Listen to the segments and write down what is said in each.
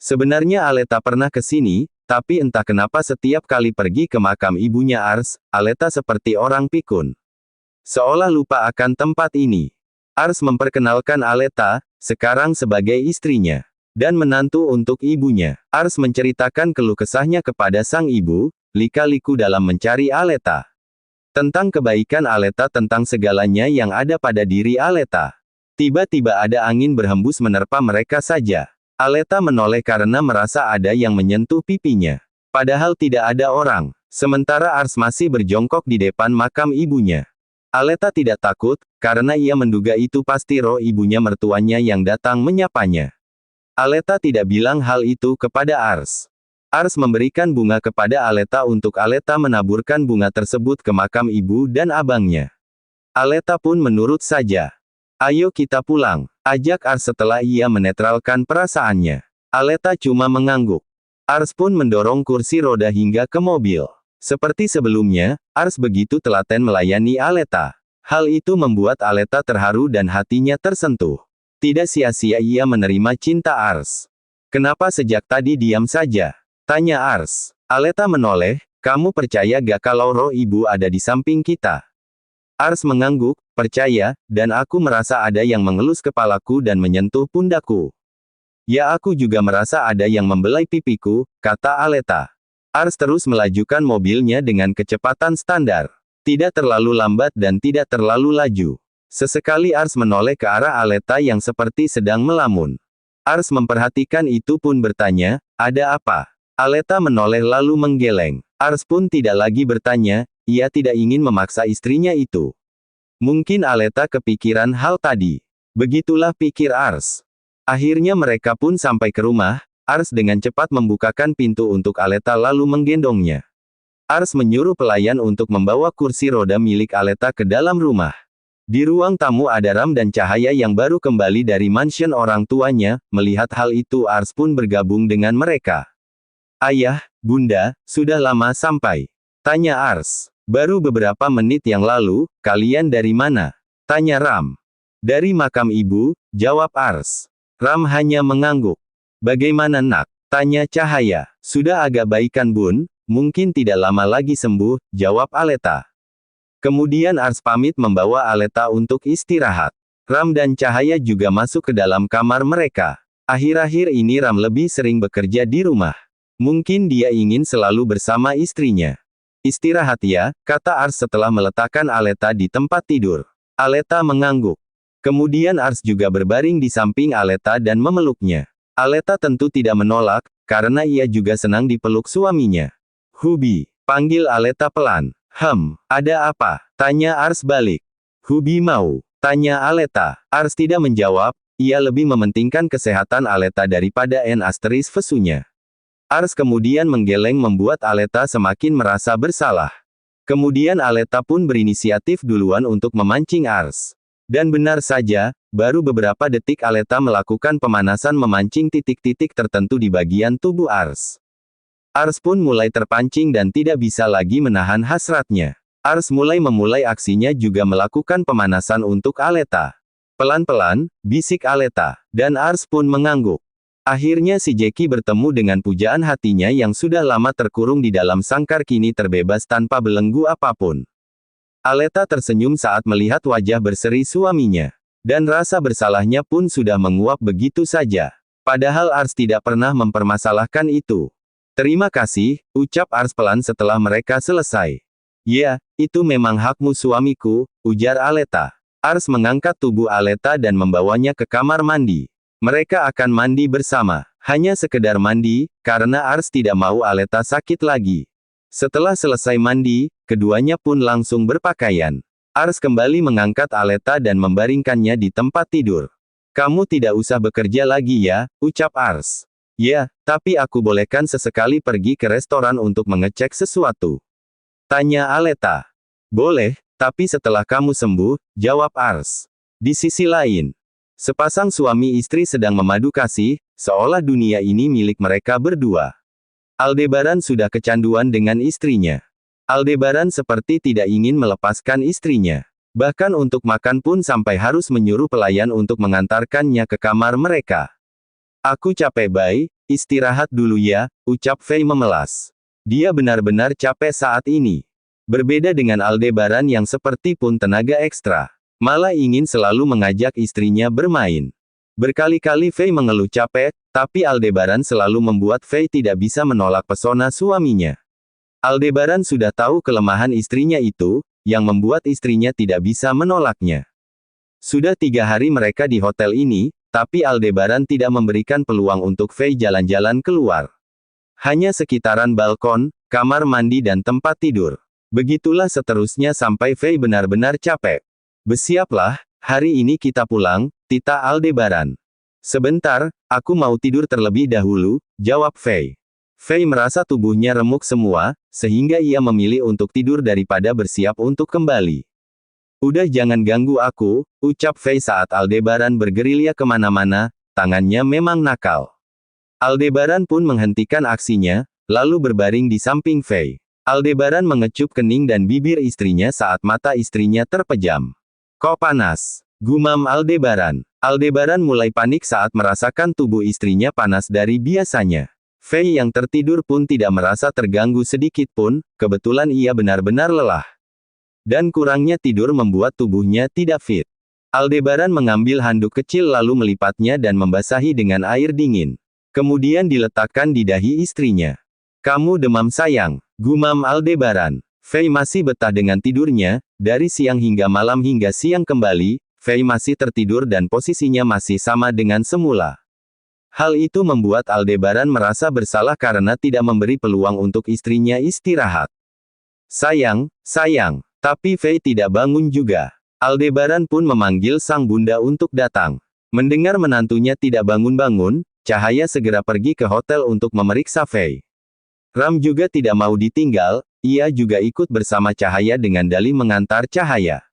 Sebenarnya Aleta pernah ke sini, tapi entah kenapa setiap kali pergi ke makam ibunya Ars, Aleta seperti orang pikun. Seolah lupa akan tempat ini. Ars memperkenalkan Aleta, sekarang sebagai istrinya. Dan menantu untuk ibunya. Ars menceritakan keluh kesahnya kepada sang ibu, lika-liku dalam mencari Aleta. Tentang kebaikan Aleta, tentang segalanya yang ada pada diri Aleta. Tiba-tiba ada angin berhembus menerpa mereka saja. Aleta menoleh karena merasa ada yang menyentuh pipinya. Padahal tidak ada orang. Sementara Ars masih berjongkok di depan makam ibunya. Aleta tidak takut, karena ia menduga itu pasti roh ibunya mertuanya yang datang menyapanya. Aleta tidak bilang hal itu kepada Ars. Ars memberikan bunga kepada Aleta untuk Aleta menaburkan bunga tersebut ke makam ibu dan abangnya. Aleta pun menurut saja. Ayo kita pulang, ajak Ars setelah ia menetralkan perasaannya. Aleta cuma mengangguk. Ars pun mendorong kursi roda hingga ke mobil. Seperti sebelumnya, Ars begitu telaten melayani Aleta. Hal itu membuat Aleta terharu dan hatinya tersentuh. Tidak sia-sia ia menerima cinta Ars. Kenapa sejak tadi diam saja? Tanya Ars. Aleta menoleh, kamu percaya gak kalau roh ibu ada di samping kita? Ars mengangguk, percaya, dan aku merasa ada yang mengelus kepalaku dan menyentuh pundakku. Ya, aku juga merasa ada yang membelai pipiku, kata Aleta. Ars terus melajukan mobilnya dengan kecepatan standar. Tidak terlalu lambat dan tidak terlalu laju. Sesekali Ars menoleh ke arah Aleta yang seperti sedang melamun. Ars memperhatikan itu pun bertanya, ada apa? Aleta menoleh lalu menggeleng. Ars pun tidak lagi bertanya, ia tidak ingin memaksa istrinya itu. Mungkin Aleta kepikiran hal tadi. Begitulah pikir Ars. Akhirnya mereka pun sampai ke rumah. Ars dengan cepat membukakan pintu untuk Aleta lalu menggendongnya. Ars menyuruh pelayan untuk membawa kursi roda milik Aleta ke dalam rumah. Di ruang tamu ada Ram dan Cahaya yang baru kembali dari mansion orang tuanya. Melihat hal itu Ars pun bergabung dengan mereka. Ayah, Bunda, sudah lama sampai? Tanya Ars. Baru beberapa menit yang lalu, kalian dari mana? Tanya Ram. Dari makam ibu, jawab Ars. Ram hanya mengangguk. Bagaimana nak? Tanya Cahaya. Sudah agak baikan bun, mungkin tidak lama lagi sembuh, jawab Aleta. Kemudian Ars pamit membawa Aleta untuk istirahat. Ram dan Cahaya juga masuk ke dalam kamar mereka. Akhir-akhir ini Ram lebih sering bekerja di rumah. Mungkin dia ingin selalu bersama istrinya. Istirahat ya, kata Ars setelah meletakkan Aleta di tempat tidur. Aleta mengangguk. Kemudian Ars juga berbaring di samping Aleta dan memeluknya. Aleta tentu tidak menolak, karena ia juga senang dipeluk suaminya. Hubi, panggil Aleta pelan. Ada apa? Tanya Ars balik. Hubi mau? Tanya Aleta. Ars tidak menjawab, ia lebih mementingkan kesehatan Aleta daripada N***-nya. Ars kemudian menggeleng membuat Aleta semakin merasa bersalah. Kemudian Aleta pun berinisiatif duluan untuk memancing Ars. Dan benar saja, baru beberapa detik Aleta melakukan pemanasan memancing titik-titik tertentu di bagian tubuh Ars. Ars pun mulai terpancing dan tidak bisa lagi menahan hasratnya. Ars memulai aksinya juga melakukan pemanasan untuk Aleta. Pelan-pelan, bisik Aleta, dan Ars pun mengangguk. Akhirnya si Jackie bertemu dengan pujaan hatinya yang sudah lama terkurung di dalam sangkar kini terbebas tanpa belenggu apapun. Aleta tersenyum saat melihat wajah berseri suaminya. Dan rasa bersalahnya pun sudah menguap begitu saja. Padahal Ars tidak pernah mempermasalahkan itu. Terima kasih, ucap Ars pelan setelah mereka selesai. Ya, itu memang hakmu suamiku, ujar Aleta. Ars mengangkat tubuh Aleta dan membawanya ke kamar mandi. Mereka akan mandi bersama. Hanya sekedar mandi, karena Ars tidak mau Aleta sakit lagi. Setelah selesai mandi, keduanya pun langsung berpakaian. Ars kembali mengangkat Aleta dan membaringkannya di tempat tidur. Kamu tidak usah bekerja lagi ya, ucap Ars. Ya, tapi aku bolehkan sesekali pergi ke restoran untuk mengecek sesuatu. Tanya Aleta. Boleh, tapi setelah kamu sembuh, jawab Ars. Di sisi lain, sepasang suami istri sedang memadu kasih, seolah dunia ini milik mereka berdua. Aldebaran sudah kecanduan dengan istrinya. Aldebaran seperti tidak ingin melepaskan istrinya. Bahkan untuk makan pun sampai harus menyuruh pelayan untuk mengantarkannya ke kamar mereka. Aku capek bay, Istirahat dulu ya, ucap Fei memelas. Dia benar-benar capek saat ini. Berbeda dengan Aldebaran yang seperti pun tenaga ekstra. Malah ingin selalu mengajak istrinya bermain. Berkali-kali Fei mengeluh capek, tapi Aldebaran selalu membuat Fei tidak bisa menolak pesona suaminya. Aldebaran sudah tahu kelemahan istrinya itu, yang membuat istrinya tidak bisa menolaknya. Sudah 3 hari mereka di hotel ini, tapi Aldebaran tidak memberikan peluang untuk Fei jalan-jalan keluar. Hanya sekitaran balkon, kamar mandi dan tempat tidur. Begitulah seterusnya sampai Fei benar-benar capek. Bersiaplah, hari ini kita pulang, tita Aldebaran. Sebentar, aku mau tidur terlebih dahulu, jawab Fei. Fei merasa tubuhnya remuk semua, sehingga ia memilih untuk tidur daripada bersiap untuk kembali. Udah jangan ganggu aku, ucap Fei saat Aldebaran bergerilya kemana-mana, tangannya memang nakal. Aldebaran pun menghentikan aksinya, lalu berbaring di samping Fei. Aldebaran mengecup kening dan bibir istrinya saat mata istrinya terpejam. Kok panas? Gumam Aldebaran. Aldebaran mulai panik saat merasakan tubuh istrinya panas dari biasanya. Fei yang tertidur pun tidak merasa terganggu sedikit pun, kebetulan ia benar-benar lelah. Dan kurangnya tidur membuat tubuhnya tidak fit. Aldebaran mengambil handuk kecil lalu melipatnya dan membasahi dengan air dingin. Kemudian diletakkan di dahi istrinya. Kamu demam sayang, gumam Aldebaran. Fei masih betah dengan tidurnya, dari siang hingga malam hingga siang kembali, Fei masih tertidur dan posisinya masih sama dengan semula. Hal itu membuat Aldebaran merasa bersalah karena tidak memberi peluang untuk istrinya istirahat. Sayang, sayang. Tapi Fei tidak bangun juga. Aldebaran pun memanggil sang bunda untuk datang. Mendengar menantunya tidak bangun-bangun, Cahaya segera pergi ke hotel untuk memeriksa Fei. Ram juga tidak mau ditinggal, ia juga ikut bersama Cahaya dengan dalih mengantar Cahaya.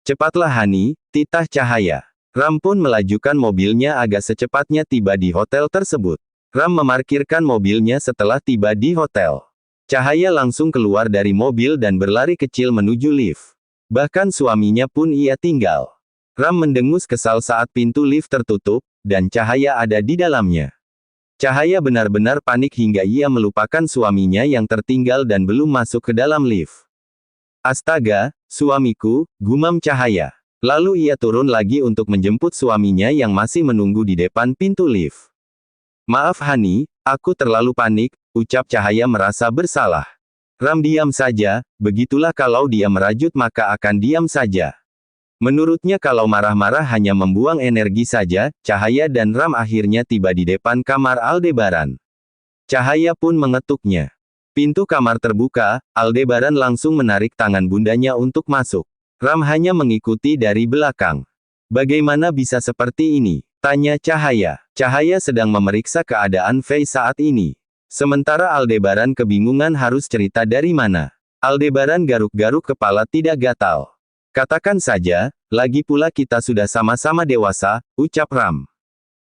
Cepatlah Hani, titah Cahaya. Ram pun melajukan mobilnya agak secepatnya tiba di hotel tersebut. Ram memarkirkan mobilnya setelah tiba di hotel. Cahaya langsung keluar dari mobil dan berlari kecil menuju lift. Bahkan suaminya pun ia tinggal. Ram mendengus kesal saat pintu lift tertutup, dan Cahaya ada di dalamnya. Cahaya benar-benar panik hingga ia melupakan suaminya yang tertinggal dan belum masuk ke dalam lift. Astaga, suamiku, gumam Cahaya. Lalu ia turun lagi untuk menjemput suaminya yang masih menunggu di depan pintu lift. Maaf Hani, aku terlalu panik, ucap Cahaya merasa bersalah. Ram diam saja, begitulah kalau dia merajut maka akan diam saja. Menurutnya kalau marah-marah hanya membuang energi saja, Cahaya dan Ram akhirnya tiba di depan kamar Aldebaran. Cahaya pun mengetuknya. Pintu kamar terbuka, Aldebaran langsung menarik tangan bundanya untuk masuk. Ram hanya mengikuti dari belakang. Bagaimana bisa seperti ini? Tanya Cahaya. Cahaya sedang memeriksa keadaan Fei saat ini. Sementara Aldebaran kebingungan harus cerita dari mana. Aldebaran garuk-garuk kepala tidak gatal. Katakan saja, lagi pula kita sudah sama-sama dewasa, ucap Ram.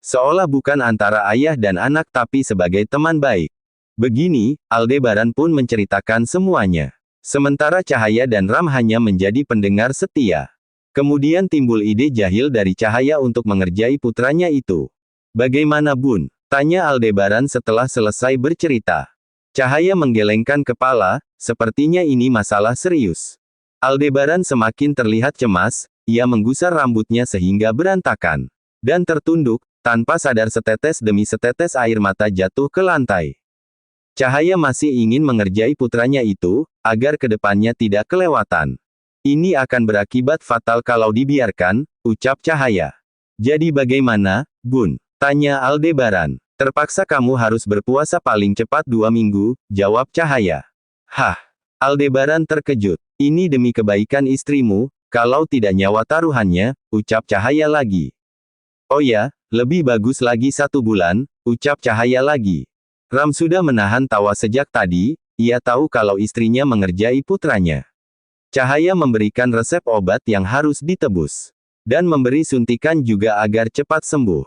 Seolah bukan antara ayah dan anak tapi sebagai teman baik. Begini, Aldebaran pun menceritakan semuanya. Sementara Cahaya dan Ram hanya menjadi pendengar setia. Kemudian timbul ide jahil dari Cahaya untuk mengerjai putranya itu. Bagaimana Bun? Tanya Aldebaran setelah selesai bercerita. Cahaya menggelengkan kepala, sepertinya ini masalah serius. Aldebaran semakin terlihat cemas, ia menggusar rambutnya sehingga berantakan. Dan tertunduk, tanpa sadar setetes demi setetes air mata jatuh ke lantai. Cahaya masih ingin mengerjai putranya itu, agar kedepannya tidak kelewatan. Ini akan berakibat fatal kalau dibiarkan, ucap Cahaya. Jadi bagaimana, Bun? Tanya Aldebaran. Terpaksa kamu harus berpuasa paling cepat 2 minggu, jawab Cahaya. Hah? Aldebaran terkejut. Ini demi kebaikan istrimu, kalau tidak nyawa taruhannya, ucap Cahaya lagi. Oh ya, lebih bagus lagi 1 bulan, ucap Cahaya lagi. Ram sudah menahan tawa sejak tadi, ia tahu kalau istrinya mengerjai putranya. Cahaya memberikan resep obat yang harus ditebus. Dan memberi suntikan juga agar cepat sembuh.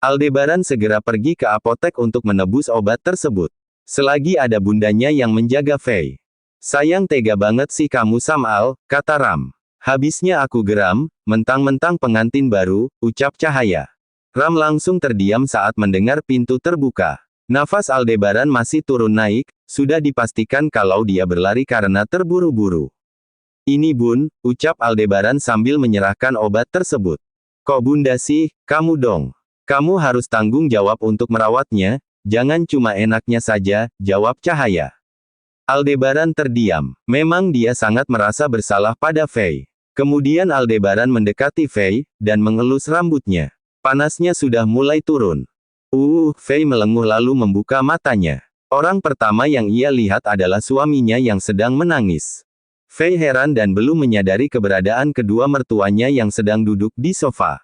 Aldebaran segera pergi ke apotek untuk menebus obat tersebut. Selagi ada bundanya yang menjaga Fei. Sayang tega banget sih kamu Samal, kata Ram. Habisnya aku geram, mentang-mentang pengantin baru, ucap Cahaya. Ram langsung terdiam saat mendengar pintu terbuka. Nafas Aldebaran masih turun naik, sudah dipastikan kalau dia berlari karena terburu-buru. Ini Bun, ucap Aldebaran sambil menyerahkan obat tersebut. Kok Bunda sih, kamu dong. Kamu harus tanggung jawab untuk merawatnya, jangan cuma enaknya saja, jawab Cahaya. Aldebaran terdiam. Memang dia sangat merasa bersalah pada Fei. Kemudian Aldebaran mendekati Fei, dan mengelus rambutnya. Panasnya sudah mulai turun. Fei melenguh lalu membuka matanya. Orang pertama yang ia lihat adalah suaminya yang sedang menangis. Fei heran dan belum menyadari keberadaan kedua mertuanya yang sedang duduk di sofa.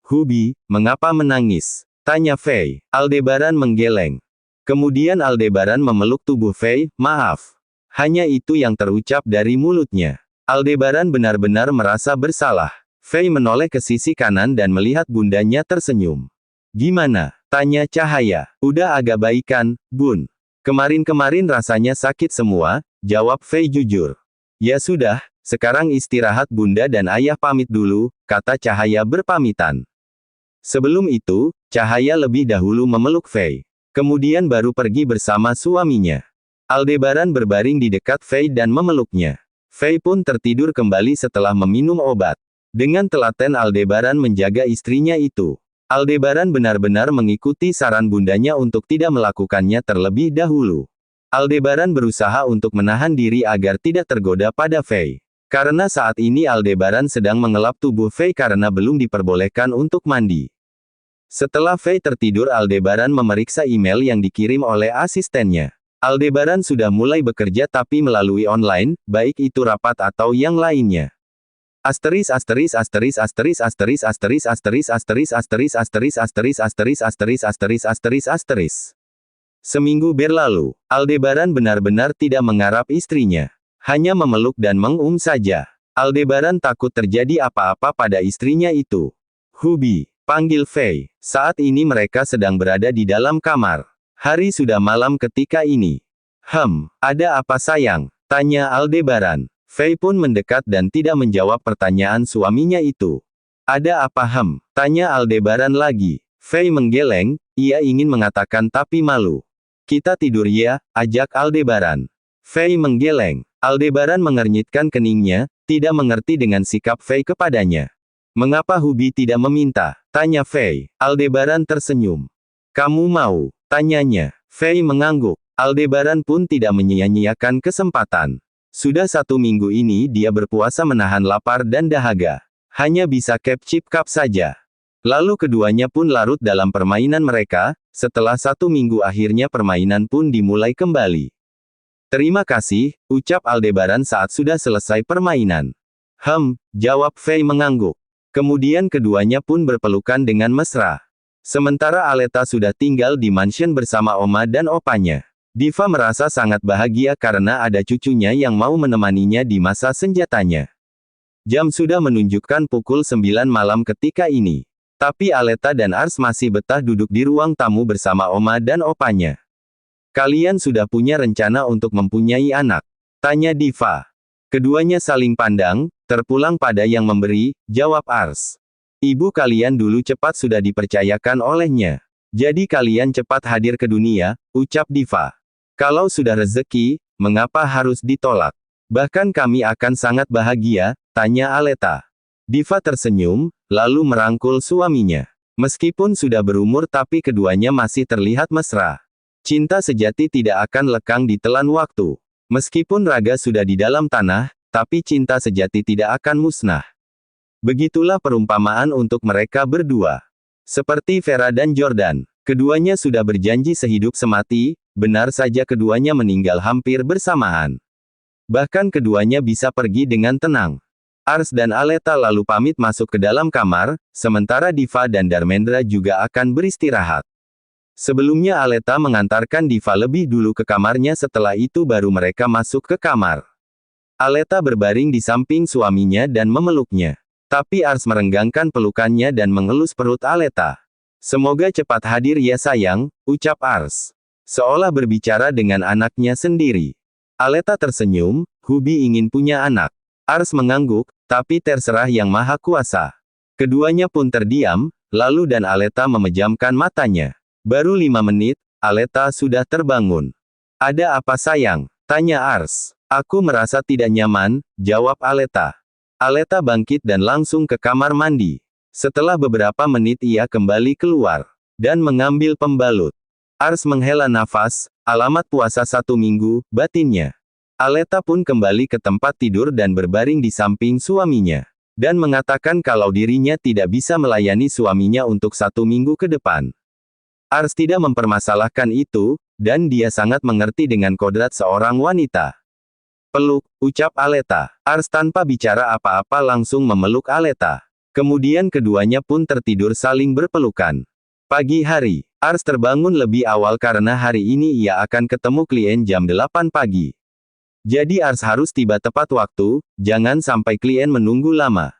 Hubi, mengapa menangis? Tanya Fei. Aldebaran menggeleng. Kemudian Aldebaran memeluk tubuh Fei, maaf. Hanya itu yang terucap dari mulutnya. Aldebaran benar-benar merasa bersalah. Fei menoleh ke sisi kanan dan melihat bundanya tersenyum. Gimana? Tanya Cahaya. Udah agak baikan, Bun. Kemarin-kemarin rasanya sakit semua, jawab Fei jujur. Ya sudah, sekarang istirahat Bunda dan Ayah pamit dulu, kata Cahaya berpamitan. Sebelum itu, Cahaya lebih dahulu memeluk Fei. Kemudian baru pergi bersama suaminya. Aldebaran berbaring di dekat Fei dan memeluknya. Fei pun tertidur kembali setelah meminum obat. Dengan telaten Aldebaran menjaga istrinya itu. Aldebaran benar-benar mengikuti saran bundanya untuk tidak melakukannya terlebih dahulu. Aldebaran berusaha untuk menahan diri agar tidak tergoda pada Fei. Karena saat ini Aldebaran sedang mengelap tubuh Fei karena belum diperbolehkan untuk mandi. Setelah Fei tertidur Aldebaran memeriksa email yang dikirim oleh asistennya. Aldebaran sudah mulai bekerja tapi melalui online, baik itu rapat atau yang lainnya. Asteris asteris asteris asteris asteris asteris asteris asteris asteris asteris asteris asteris asteris asteris asteris asteris. Seminggu berlalu, Aldebaran benar-benar tidak mengarap istrinya. Hanya memeluk dan saja. Aldebaran takut terjadi apa-apa pada istrinya itu. Hubi, panggil Fei. Saat ini mereka sedang berada di dalam kamar. Hari sudah malam ketika ini. Ada apa sayang? Tanya Aldebaran. Fei pun mendekat dan tidak menjawab pertanyaan suaminya itu. Ada apa Tanya Aldebaran lagi. Fei menggeleng, ia ingin mengatakan tapi malu. Kita tidur ya, ajak Aldebaran. Fei menggeleng. Aldebaran mengernyitkan keningnya, tidak mengerti dengan sikap Fei kepadanya. Mengapa Hubi tidak meminta? Tanya Fei. Aldebaran tersenyum. Kamu mau? Tanyanya. Fei mengangguk. Aldebaran pun tidak menyia-nyiakan kesempatan. Sudah 1 minggu ini dia berpuasa menahan lapar dan dahaga. Hanya bisa chip cup saja. Lalu keduanya pun larut dalam permainan mereka, setelah 1 minggu akhirnya permainan pun dimulai kembali. Terima kasih, ucap Aldebaran saat sudah selesai permainan. Jawab Fei mengangguk. Kemudian keduanya pun berpelukan dengan mesra. Sementara Aleta sudah tinggal di mansion bersama Oma dan opanya. Diva merasa sangat bahagia karena ada cucunya yang mau menemaninya di masa senjatanya. Jam sudah menunjukkan pukul 9 malam ketika ini. Tapi Aleta dan Ars masih betah duduk di ruang tamu bersama Oma dan opanya. Kalian sudah punya rencana untuk mempunyai anak? Tanya Diva. Keduanya saling pandang, terpulang pada yang memberi, jawab Ars. Ibu kalian dulu cepat sudah dipercayakan olehnya. Jadi kalian cepat hadir ke dunia, ucap Diva. Kalau sudah rezeki, mengapa harus ditolak? Bahkan kami akan sangat bahagia, tanya Aleta. Diva tersenyum, lalu merangkul suaminya. Meskipun sudah berumur tapi keduanya masih terlihat mesra. Cinta sejati tidak akan lekang ditelan waktu. Meskipun raga sudah di dalam tanah, tapi cinta sejati tidak akan musnah. Begitulah perumpamaan untuk mereka berdua. Seperti Vera dan Jordan, keduanya sudah berjanji sehidup semati, benar saja keduanya meninggal hampir bersamaan. Bahkan keduanya bisa pergi dengan tenang. Ars dan Aleta lalu pamit masuk ke dalam kamar, sementara Diva dan Dharmendra juga akan beristirahat. Sebelumnya Aleta mengantarkan Diva lebih dulu ke kamarnya, setelah itu baru mereka masuk ke kamar. Aleta berbaring di samping suaminya dan memeluknya. Tapi Ars merenggangkan pelukannya dan mengelus perut Aleta. Semoga cepat hadir ya sayang, ucap Ars. Seolah berbicara dengan anaknya sendiri. Aleta tersenyum, Hubi ingin punya anak. Ars mengangguk, tapi terserah Yang Maha Kuasa. Keduanya pun terdiam, lalu dan Aleta memejamkan matanya. Baru 5 menit, Aleta sudah terbangun. Ada apa sayang? Tanya Ars. Aku merasa tidak nyaman, jawab Aleta. Aleta bangkit dan langsung ke kamar mandi. Setelah beberapa menit ia kembali keluar. Dan mengambil pembalut. Ars menghela nafas, alamat puasa 1 minggu, batinnya. Aleta pun kembali ke tempat tidur dan berbaring di samping suaminya. Dan mengatakan kalau dirinya tidak bisa melayani suaminya untuk 1 minggu ke depan. Ars tidak mempermasalahkan itu, dan dia sangat mengerti dengan kodrat seorang wanita. Peluk, ucap Aleta. Ars tanpa bicara apa-apa langsung memeluk Aleta. Kemudian keduanya pun tertidur saling berpelukan. Pagi hari, Ars terbangun lebih awal karena hari ini ia akan ketemu klien jam 8 pagi. Jadi Ars harus tiba tepat waktu, jangan sampai klien menunggu lama.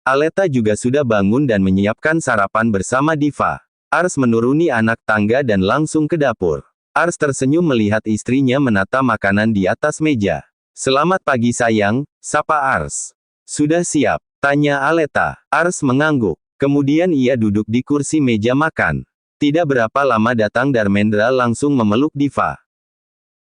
Aleta juga sudah bangun dan menyiapkan sarapan bersama Diva. Ars menuruni anak tangga dan langsung ke dapur. Ars tersenyum melihat istrinya menata makanan di atas meja. Selamat pagi sayang, sapa Ars. Sudah siap? Tanya Aleta. Ars mengangguk. Kemudian ia duduk di kursi meja makan. Tidak berapa lama datang Dharmendra langsung memeluk Diva.